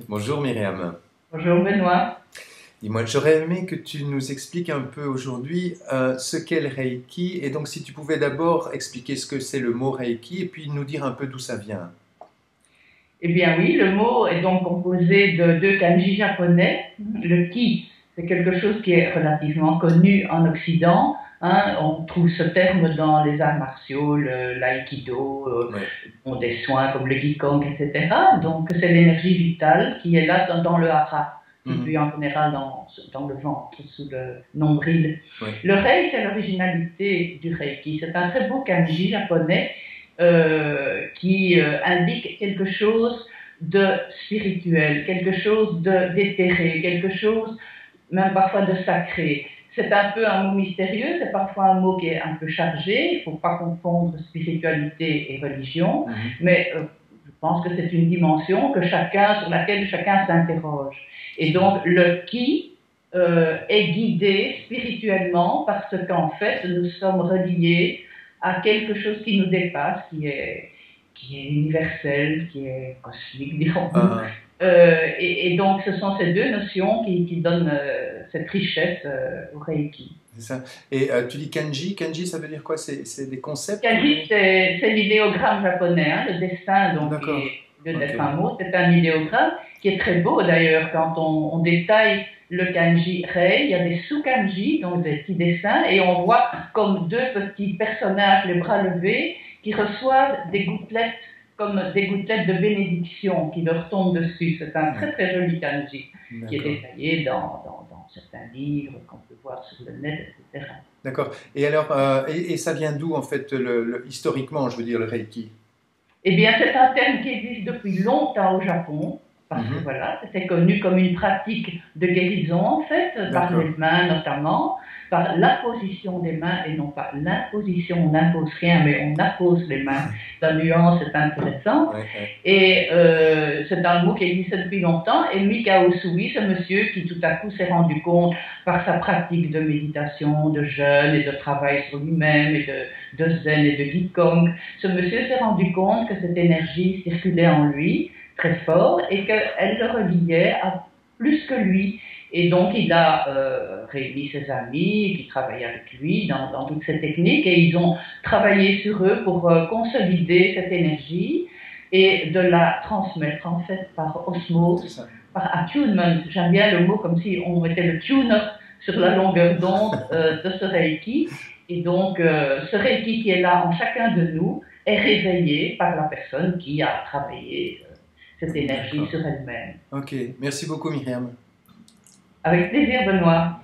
Bonjour Myriam. Bonjour Benoît. Dis-moi, j'aurais aimé que tu nous expliques un peu aujourd'hui ce qu'est le Reiki. Et donc, si tu pouvais d'abord expliquer ce que c'est le mot Reiki et puis nous dire un peu d'où ça vient. Eh bien oui, le mot est donc composé de deux kanji japonais. Le ki, c'est quelque chose qui est relativement connu en Occident. Hein. On trouve ce terme dans les arts martiaux, l'aïkido, Oui. des soins comme le Qigong, etc. Donc c'est l'énergie vitale qui est là dans le hara, situé Mhm. en général dans le ventre, sous le nombril. Oui. Le rei, c'est l'originalité du reiki. C'est un très beau kanji japonais qui indique quelque chose de spirituel, quelque chose d'éthéré, quelque chose même parfois de sacré. C'est un peu un mot mystérieux, c'est parfois un mot qui est un peu chargé, il ne faut pas confondre spiritualité et religion, Mhm. mais je pense que c'est une dimension sur laquelle chacun s'interroge. Et donc le qui est guidé spirituellement parce qu'en fait nous sommes reliés à quelque chose qui nous dépasse, qui est universel, qui est cosmique, dirons-nous. Ah, Et donc, ce sont ces deux notions qui donnent cette richesse au Reiki. c'est ça. Et tu dis kanji. Kanji, ça veut dire quoi? C'est des concepts ou Kanji, des... c'est l'idéogramme japonais, hein, le dessin, donc, D'accord. le Ok. dessin mot, c'est un idéogramme qui est très beau d'ailleurs quand on détaille le kanji rei, il y a des sous-kanji, donc des petits dessins, et on voit comme deux petits personnages, les bras levés, qui reçoivent des gouttelettes, comme des gouttelettes de bénédiction qui leur tombent dessus. C'est un Ouais. très très joli kanji qui est D'accord. détaillé dans certains livres qu'on peut voir sur le net, etc. D'accord. Et alors, et ça vient d'où en fait, historiquement, je veux dire, le Reiki? Eh bien, c'est un terme qui existe depuis longtemps au Japon, parce que Mhm. voilà, c'était connu comme une pratique de guérison, en fait, par les D'accord. mains notamment, par l'apposition des mains et non pas l'imposition. On n'impose rien, mais on appose les mains. La nuance est intéressante. Ouais, ouais. Et c'est un mot qui existe depuis longtemps. Et Mikao Usui, ce monsieur qui tout à coup s'est rendu compte par sa pratique de méditation, de jeûne et de travail sur lui-même et de zen et de Qigong, ce monsieur s'est rendu compte que cette énergie circulait en lui très fort et qu'elle le reliait à plus que lui. Et donc il a réuni ses amis qui travaillaient avec lui dans toutes ces techniques et ils ont travaillé sur eux pour consolider cette énergie et de la transmettre en fait par C'est osmose, ça. par attunement. J'aime bien le mot comme si on mettait le tuner sur la longueur d'onde de ce Reiki. Et donc, ce Reiki qui est là en chacun de nous est réveillé par la personne qui a travaillé cette énergie D'accord. sur elle-même. Ok. Merci beaucoup, Myriam. Avec plaisir, Benoît.